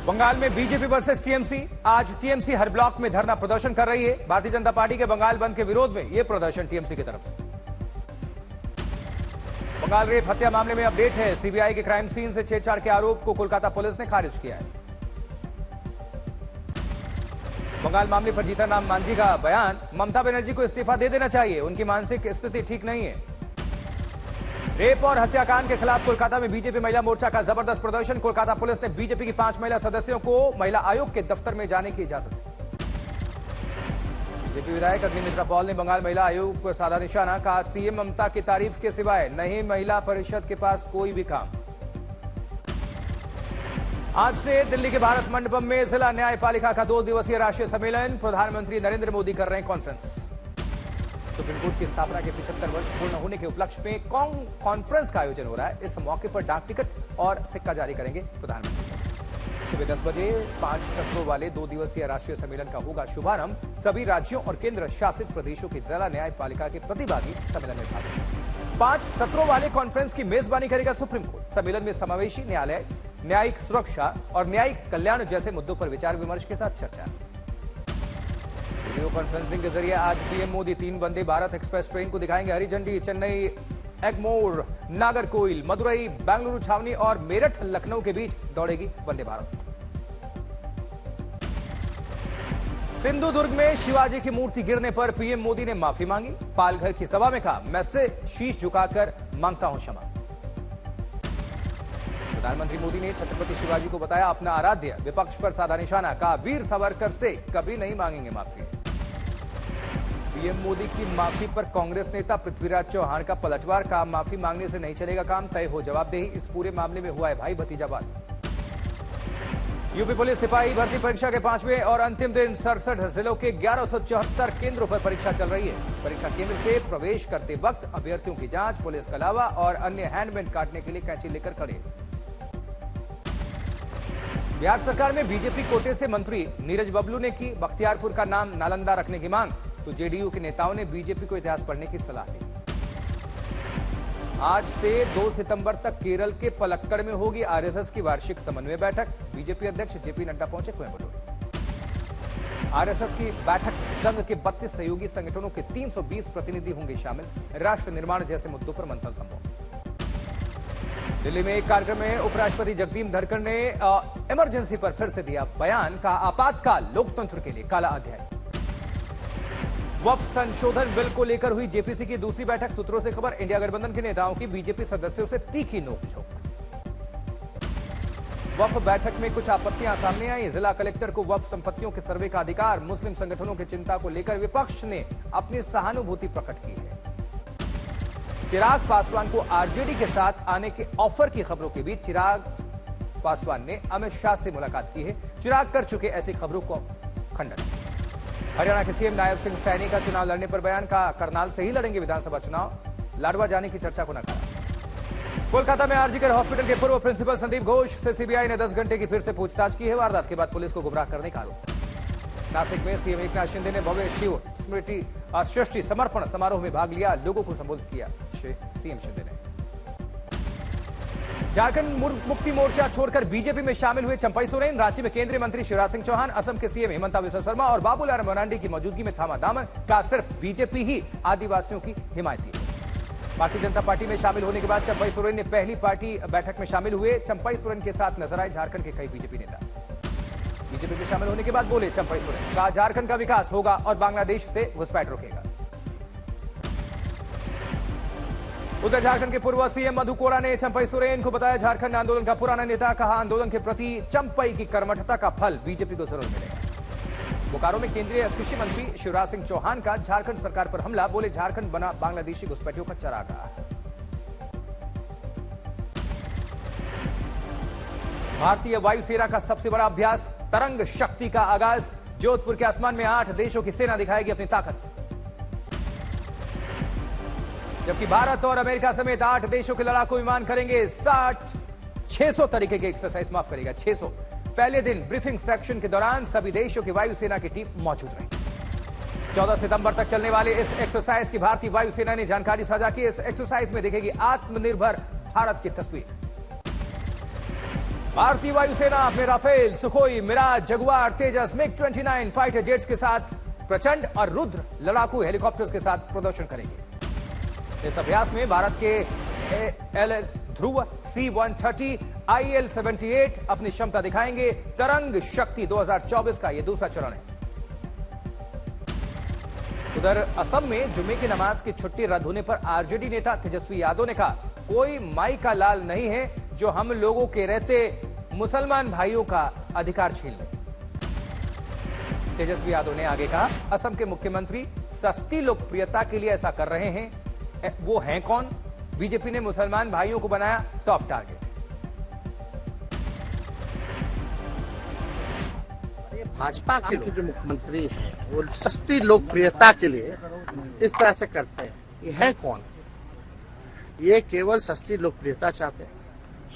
बंगाल में BJP versus TMC. आज TMC हर block में धरना प्रदर्शन कर रही है। भारतीय जनता पार्टी के बंगाल बंद के विरोध में यह प्रदर्शन टीएमसी की तरफ से। बंगाल रेप हत्या मामले में अपडेट है। सीबीआई के क्राइम सीन से छेड़छाड़ के आरोप को कोलकाता पुलिस ने खारिज किया है। बंगाल मामले पर जीतन राम मांझी का बयान, ममता बनर्जी को इस्तीफा दे देना चाहिए, उनकी मानसिक स्थिति ठीक नहीं है। रेप और हत्याकांड के खिलाफ कोलकाता में बीजेपी महिला मोर्चा का जबरदस्त प्रदर्शन। कोलकाता पुलिस ने बीजेपी की 5 महिला सदस्यों को महिला आयोग के दफ्तर में जाने की इजाजत दी। बीजेपी विधायक अग्निमित्रा पॉल ने बंगाल महिला आयोग पर साधा निशाना, कहा सीएम ममता की तारीफ के सिवाय नहीं महिला परिषद के पास कोई भी काम। आज से दिल्ली के भारत मंडपम में जिला न्यायपालिका का 2 दिवसीय राष्ट्रीय सम्मेलन। प्रधानमंत्री नरेंद्र मोदी कर रहे हैं कॉन्फ्रेंस। सुप्रीम कोर्ट की स्थापना के 75 वर्ष पूर्ण होने के उपलक्ष्य में कॉन्फ्रेंस का आयोजन हो रहा है। इस मौके पर डाक टिकट और सिक्का जारी करेंगे प्रधानमंत्री। सुबह 10 बजे 5 सत्रों वाले 2 दिवसीय राष्ट्रीय सम्मेलन का होगा शुभारंभ। सभी राज्यों और केंद्र शासित प्रदेशों की जिला न्यायपालिका के प्रतिभागी सम्मेलन में भाग लेंगे। 5 सत्रों वाले कॉन्फ्रेंस की मेजबानी करेगा सुप्रीम कोर्ट। सम्मेलन में समावेशी न्यायालय, न्यायिक सुरक्षा और न्यायिक कल्याण जैसे मुद्दों पर विचार विमर्श के साथ चर्चा। वीडियो कॉन्फ्रेंसिंग के जरिए आज PM Modi 3 Vande Bharat express train को दिखाएंगे हरी झंडी। चेन्नई एगमोर, नागरकोइल, मदुरई, बेंगलुरु छावनी और मेरठ लखनऊ के बीच दौड़ेगी वंदे भारत। सिंधुदुर्ग में शिवाजी की मूर्ति गिरने पर पीएम मोदी ने माफी मांगी। पालघर की सभा में कहा, मैं से शीश झुकाकर मांगता हूं क्षमा। प्रधानमंत्री मोदी ने छत्रपति शिवाजी को बताया अपना आराध्य। विपक्ष पर साधा निशाना, कहा वीर सावरकर से कभी नहीं मांगेंगे माफी। पीएम मोदी की माफी पर कांग्रेस नेता पृथ्वीराज चौहान का पलटवार, कहा माफी मांगने से नहीं चलेगा काम, तय हो जवाबदेही। इस पूरे मामले में हुआ है भाई भतीजावाद। यूपी पुलिस सिपाही भर्ती परीक्षा के 5वें और अंतिम दिन 67 जिलों के 1174 केंद्रों पर परीक्षा चल रही है। परीक्षा केंद्र से प्रवेश करते वक्त अभ्यर्थियों की जांच, पुलिस के अलावा और अन्य हैंडमेड काटने के लिए कैंची लेकर खड़े। बिहार सरकार में बीजेपी कोटे से मंत्री नीरज बबलू ने की बख्तियारपुर का नाम नालंदा रखने की मांग, तो जेडीयू के नेताओं ने बीजेपी को इतिहास पढ़ने की सलाह दी। आज से 2 सितंबर तक केरल के पलक्कड़ में होगी आरएसएस की वार्षिक समन्वय बैठक। बीजेपी अध्यक्ष जेपी नड्डा पहुंचे कोयम्बटूर। आरएसएस की बैठक संघ के 32 सहयोगी संगठनों के 320 प्रतिनिधि होंगे शामिल। राष्ट्र निर्माण जैसे मुद्दों पर मंथन संभव। दिल्ली में एक कार्यक्रम में उपराष्ट्रपति जगदीप धनखड़ ने इमरजेंसी पर फिर से दिया बयान, का आपातकाल लोकतंत्र के लिए काला अध्याय। वक्फ संशोधन बिल को लेकर हुई जेपीसी की दूसरी बैठक। सूत्रों से खबर, इंडिया गठबंधन के नेताओं की बीजेपी सदस्यों से तीखी नोकझोंक। वक्फ बैठक में कुछ आपत्तियां सामने आई। जिला कलेक्टर को वक्फ संपत्तियों के सर्वे का अधिकार। मुस्लिम संगठनों की चिंता को लेकर विपक्ष ने अपनी सहानुभूति प्रकट की है। चिराग पासवान को आरजेडी के साथ आने के ऑफर की खबरों के बीच चिराग पासवान ने अमित शाह से मुलाकात की है। चिराग कर चुके ऐसी खबरों को खंडन। हरियाणा के सीएम नायब सिंह सैनी का चुनाव लड़ने पर बयान, का करनाल से ही लड़ेंगे विधानसभा चुनाव। लाडवा जाने की चर्चा को नकारा। कोलकाता में आरजीकर हॉस्पिटल के पूर्व प्रिंसिपल संदीप घोष से सीबीआई ने 10 घंटे की फिर से पूछताछ की है। वारदात के बाद पुलिस को गुमराह करने का आरोप। नासिक में सीएम एकनाथ शिंदे ने भव्य शिव स्मृति और सृष्टि समर्पण समारोह में भाग लिया। लोगों को संबोधित किया सीएम शिंदे ने। झारखंड मुक्ति मोर्चा छोड़कर बीजेपी में शामिल हुए चंपई सोरेन। रांची में केंद्रीय मंत्री शिवराज सिंह चौहान, असम के सीएम हेमंत बिस्वा शर्मा और बाबूलाल मरांडी की मौजूदगी में थामा दामन, का सिर्फ बीजेपी ही आदिवासियों की हिमायती है। भारतीय जनता पार्टी में शामिल होने के बाद चंपई सोरेन ने पहली पार्टी बैठक में शामिल हुए। चंपई सोरेन के साथ नजर आए झारखंड के कई बीजेपी नेता। बीजेपी में शामिल होने के बाद बोले चंपई सोरेन, कहा झारखंड का विकास होगा और बांग्लादेश से घुसपैठ रोकेगा। उधर झारखंड के पूर्व सीएम मधु कोड़ा ने चंपई सोरेन को बताया झारखंड आंदोलन का पुराना नेता। कहा आंदोलन के प्रति चंपई की कर्मठता का फल बीजेपी को जरूर मिलेगा। बोकारो में केंद्रीय कृषि मंत्री शिवराज सिंह चौहान का झारखंड सरकार पर हमला, बोले झारखंड बना बांग्लादेशी घुसपैठियों का चरागाह। भारतीय वायुसेना का सबसे बड़ा अभ्यास तरंग शक्ति का आगाज। जोधपुर के आसमान में 8 देशों की सेना दिखाएगी अपनी ताकत। जबकि भारत और अमेरिका समेत 8 देशों के लड़ाकू विमान करेंगे 600 तरीके के एक्सरसाइज, माफ करेगा 600। पहले दिन ब्रीफिंग सेक्शन के दौरान सभी देशों की वायुसेना की टीम मौजूद रहेगी। 14 सितंबर तक चलने वाले इस एक्सरसाइज की भारतीय वायुसेना ने जानकारी साझा की। इस एक्सरसाइज में दिखेगी आत्मनिर्भर भारत की तस्वीर। भारतीय वायुसेना अपने राफेल, सुखोई, मिराज, जगुआर, तेजस, मिग-29 फाइटर जेट्स के साथ प्रचंड और रुद्र लड़ाकू हेलीकॉप्टर्स के साथ प्रदर्शन करेंगे। इस अभ्यास में भारत के एल ध्रुव, C-130, IL-78 अपनी क्षमता दिखाएंगे। तरंग शक्ति 2024 का यह दूसरा चरण है। उधर असम में जुम्मे की नमाज की छुट्टी रद्द होने पर आरजेडी नेता तेजस्वी यादव ने कहा, कोई माई का लाल नहीं है जो हम लोगों के रहते मुसलमान भाइयों का अधिकार छीन ले। तेजस्वी यादव ने आगे कहा, असम के मुख्यमंत्री सस्ती लोकप्रियता के लिए ऐसा कर रहे हैं। वो हैं कौन? बीजेपी ने मुसलमान भाइयों को बनाया सॉफ्ट टारगेट। भाजपा के जो मुख्यमंत्री हैं वो सस्ती लोकप्रियता के लिए इस तरह से करते हैं। ये है कौन? ये केवल सस्ती लोकप्रियता चाहते हैं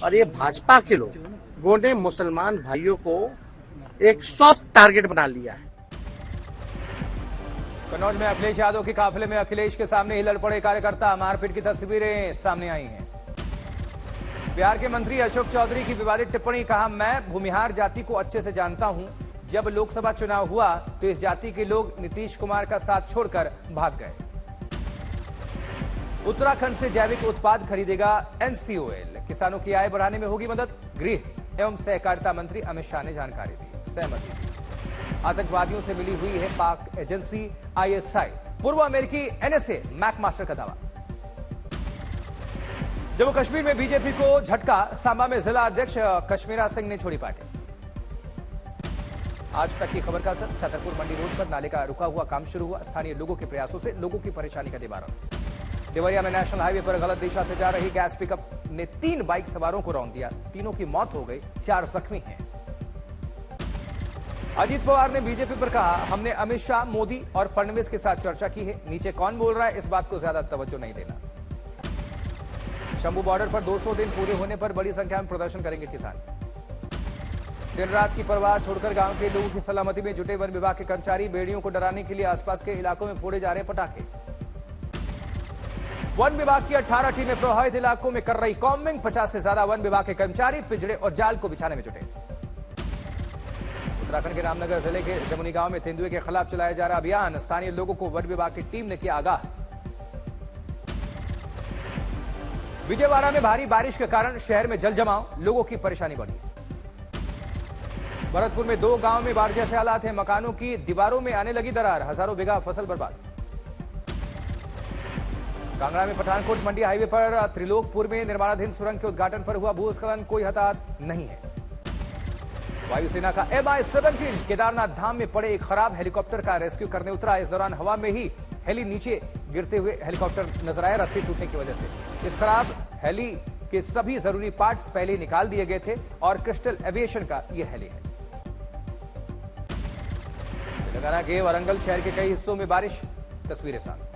और ये भाजपा के लोगों ने मुसलमान भाइयों को एक सॉफ्ट टारगेट बना लिया है। कन्नौज में अखिलेश यादव के काफिले में अखिलेश के सामने ही लड़ पड़े कार्यकर्ता, मारपीट की तस्वीरें सामने आई हैं। बिहार के मंत्री अशोक चौधरी की विवादित टिप्पणी, कहा, मैं भूमिहार जाति को अच्छे से जानता हूं। जब लोकसभा चुनाव हुआ तो इस जाति के लोग नीतीश कुमार का साथ छोड़कर भाग गए। उत्तराखंड से जैविक उत्पाद खरीदेगा NCOL, किसानों की आय बढ़ाने में होगी मदद। गृह एवं सहकारिता मंत्री अमित शाह ने जानकारी दी, सहमति दी। आतंकवादियों से मिली हुई है पाक एजेंसी ISI, पूर्व अमेरिकी NSA मैकमास्टर का दावा। जम्मू कश्मीर में बीजेपी को झटका, सांबा में जिला अध्यक्ष कश्मीरा सिंह ने छोड़ी पार्टी। आज तक की खबर का असर, छतरपुर मंडी रोड पर नाले का रुका हुआ काम शुरू हुआ। स्थानीय लोगों के प्रयासों से लोगों की परेशानी का निवारण। देवरिया में नेशनल हाईवे पर गलत दिशा से जा रही गैस पिकअप ने 3 बाइक सवारों को रौंद दिया। तीनों की मौत हो गई, 4 जख्मी हैं। अजीत पवार ने बीजेपी पर कहा, हमने अमित शाह, मोदी और फडणवीस के साथ चर्चा की है। नीचे कौन बोल रहा है इस बात को ज्यादा तवज्जो नहीं देना। शंभू बॉर्डर पर 200 दिन पूरे होने पर बड़ी संख्या में प्रदर्शन करेंगे किसान। दिन रात की परवाह छोड़कर गांव के लोगों की सलामती में जुटे वन विभाग के कर्मचारी। बेड़ियों को डराने के लिए आसपास के इलाकों में फोड़े जा रहे पटाखे। वन विभाग की 18 टीमें प्रभावित इलाकों में कर रही कॉम्बिंग। 50 से ज्यादा वन विभाग के कर्मचारी पिंजड़े और जाल को बिछाने में जुटे। उत्तराखंड के रामनगर जिले के जमुनी गांव में तेंदुए के खिलाफ चलाया जा रहा अभियान। स्थानीय लोगों को वन विभाग की टीम ने किया आगाह। विजयवाड़ा में भारी बारिश के कारण शहर में जल जमाव, लोगों की परेशानी बढ़ी। भरतपुर में 2 गांव में बाढ़ जैसे हालात हैं। मकानों की दीवारों में आने लगी दरार, हजारों बीघा फसल बर्बाद। कांगड़ा में पठानकोट मंडी हाईवे पर त्रिलोकपुर में निर्माणाधीन सुरंग के उद्घाटन पर हुआ भूस्खलन, कोई हताहत नहीं है। वायुसेना का MI-17 केदारनाथ धाम में पड़े एक खराब हेलीकॉप्टर का रेस्क्यू करने उतरा। इस दौरान हवा में ही हेली नीचे गिरते हुए हेलीकॉप्टर नजर आया, रस्सी टूटने की वजह से। इस खराब हेली के सभी जरूरी पार्ट्स पहले निकाल दिए गए थे और क्रिस्टल एविएशन का यह हेली है। तेलंगाना के वरंगल शहर के कई हिस्सों में बारिश, तस्वीरें सामने।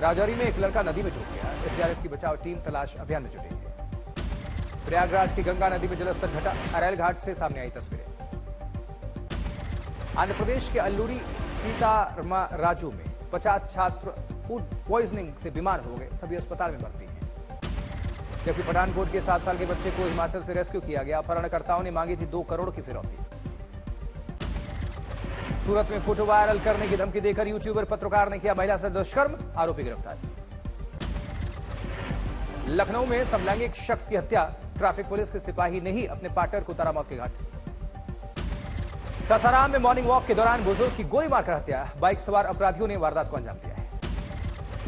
राजौरी में एक लड़का नदी में डूब गया। SDRF की बचाव टीम तलाश अभियान में जुटी है। प्रयागराज की गंगा नदी में जलस्तर घटा, अरैल घाट से सामने आई तस्वीरें। आंध्र प्रदेश के अल्लूरी सीतारामराजू में 50 छात्र फूड पॉइजनिंग से बीमार हो गए, सभी अस्पताल में भर्ती हैं। जबकि पठानकोट के 7 साल के बच्चे को हिमाचल से रेस्क्यू किया गया। अपहरणकर्ताओं ने मांगी थी 2 करोड़ की फिरौती। सूरत में फोटो वायरल करने की धमकी देकर यूट्यूबर पत्रकार ने किया महिला से दुष्कर्म, आरोपी गिरफ्तार। लखनऊ में समलैंगिक शख्स की हत्या, ट्रैफिक पुलिस के सिपाही ने ही अपने पार्टनर को उतारा मौत के घाट। सासाराम में मॉर्निंग वॉक के दौरान बुजुर्ग की गोली मारकर हत्या, बाइक सवार अपराधियों ने वारदात को अंजाम दिया है।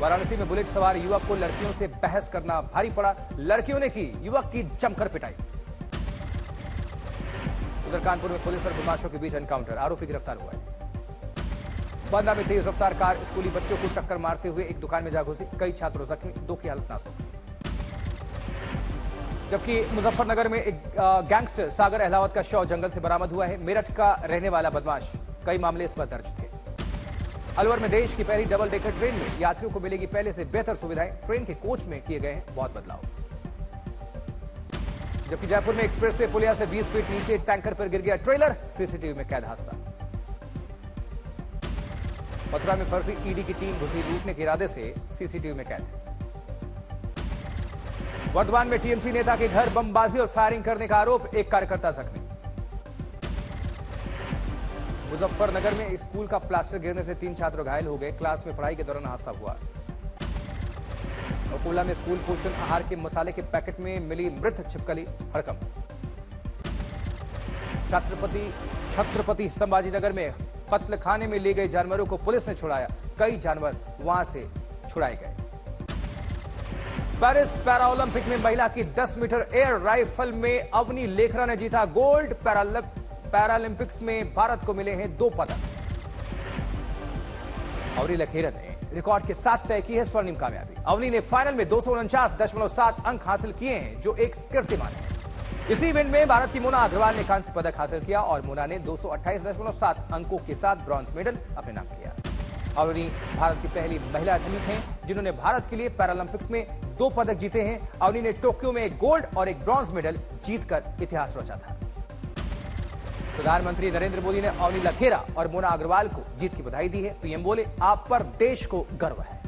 वाराणसी में बुलेट सवार युवक को लड़कियों से बहस करना भारी पड़ा, लड़कियों ने की युवक की जमकर पिटाई। उधर कानपुर में पुलिस और बदमाशों के बीच एनकाउंटर, आरोपी गिरफ्तार हुआ है। बांदा में तेज रफ्तार कार स्कूली बच्चों को टक्कर मारते हुए एक दुकान में जा घुसी, कई छात्र जख्मी, 2 की हालत नाजुक। जबकि मुजफ्फरनगर में एक गैंगस्टर सागर अहलावत का शव जंगल से बरामद हुआ है। मेरठ का रहने वाला बदमाश, कई मामले इस पर दर्ज थे। अलवर में देश की पहली डबल डेकर ट्रेन में यात्रियों को मिलेगी पहले से बेहतर सुविधाएं, ट्रेन के कोच में किए गए हैं बहुत बदलाव। जबकि जयपुर में एक्सप्रेसवे पुलिया से 20 फीट नीचे टैंकर पर गिर गया ट्रेलर, सीसीटीवी में कैद हादसा। मथुरा में फर्जी ईडी की टीम घुसी लूटने के इरादे से, सीसीटीवी में कैद। वर्धमान में टीएमसी नेता के घर बमबाजी और फायरिंग करने का आरोप, एक कार्यकर्ता जख्मी। मुजफ्फरनगर में एक स्कूल का प्लास्टर गिरने से 3 छात्र घायल हो गए, क्लास में पढ़ाई के दौरान हादसा हुआ। अकोला में स्कूल पोषण आहार के मसाले के पैकेट में मिली मृत छिपकली, हड़कंप। छत्रपति संभाजीनगर में कत्ल खाने में ले गए जानवरों को पुलिस ने छुड़ाया, कई जानवर वहां से छुड़ाए गए। पेरिस पैरालंपिक में महिला की 10 मीटर एयर राइफल में अवनी लेखरा ने जीता गोल्ड। पैरालंपिक्स में भारत को मिले हैं 2 पदक। अवनी लखेरा ने रिकॉर्ड के साथ तय की है स्वर्णिम कामयाबी। अवनी ने फाइनल में 249.7 अंक हासिल किए हैं, जो एक कीर्तिमान है। इसी इवेंट में भारत की मोना अग्रवाल ने कांस्य पदक हासिल किया और मोना ने 228.7 अंकों के साथ ब्रॉन्ज मेडल अपने नाम किया। अवनी भारत की पहली महिला एथलीट हैं जिन्होंने भारत के लिए पैरालंपिक्स में 2 पदक जीते हैं। अवनी ने टोक्यो में 1 गोल्ड और 1 ब्रॉन्ज मेडल जीतकर इतिहास रचा था। प्रधानमंत्री नरेंद्र मोदी ने अवनी लखेरा और मोना अग्रवाल को जीत की बधाई दी है। पीएम बोले, आप पर देश को गर्व है।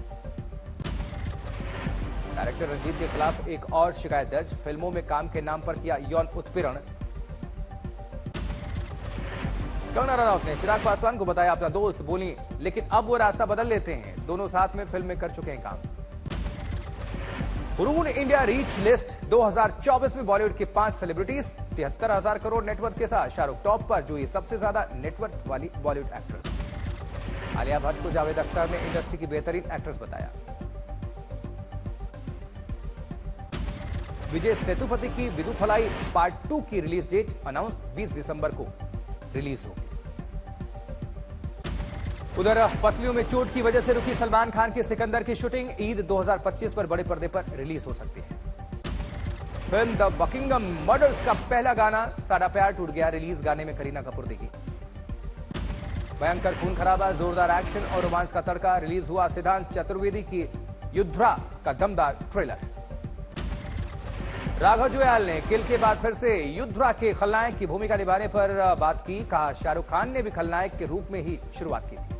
डायरेक्टर रंजीत के खिलाफ एक और शिकायत दर्ज, फिल्मों में काम के नाम पर किया यौन उत्पीड़न। कंगना रनौत ने चिराग पासवान को बताया अपना दोस्त, बोली लेकिन अब वो रास्ता बदल लेते हैं, दोनों साथ में फिल्म में कर चुके हैं काम। हुरून इंडिया रीच लिस्ट 2024 में बॉलीवुड के 5 सेलिब्रिटीज, 73,000 करोड़ नेटवर्थ के साथ शाहरुख टॉप पर, जो ये सबसे ज्यादा नेटवर्थ वाली बॉलीवुड एक्ट्रेस। आलिया भट्ट को जावेद अख्तर ने इंडस्ट्री की बेहतरीन एक्ट्रेस बताया। विजय सेतुपति की विदुफलाई पार्ट 2 की रिलीज डेट अनाउंस, 20 दिसंबर को रिलीज होगी। उधर पसलियों में चोट की वजह से रुकी सलमान खान की सिकंदर की शूटिंग, ईद 2025 पर बड़े पर्दे पर रिलीज हो सकती है। फिल्म द बकिंगम मर्डर्स का पहला गाना साडा प्यार टूट गया रिलीज, गाने में करीना कपूर दिखी। भयंकर खून खराबा, जोरदार एक्शन और रोमांस का तड़का, रिलीज हुआ सिद्धांत चतुर्वेदी की युद्धा का दमदार ट्रेलर। राघव जुयाल ने किल के बाद फिर से युद्धा के खलनायक की भूमिका निभाने पर बात की, कहा शाहरुख खान ने भी खलनायक के रूप में ही शुरुआत की थी।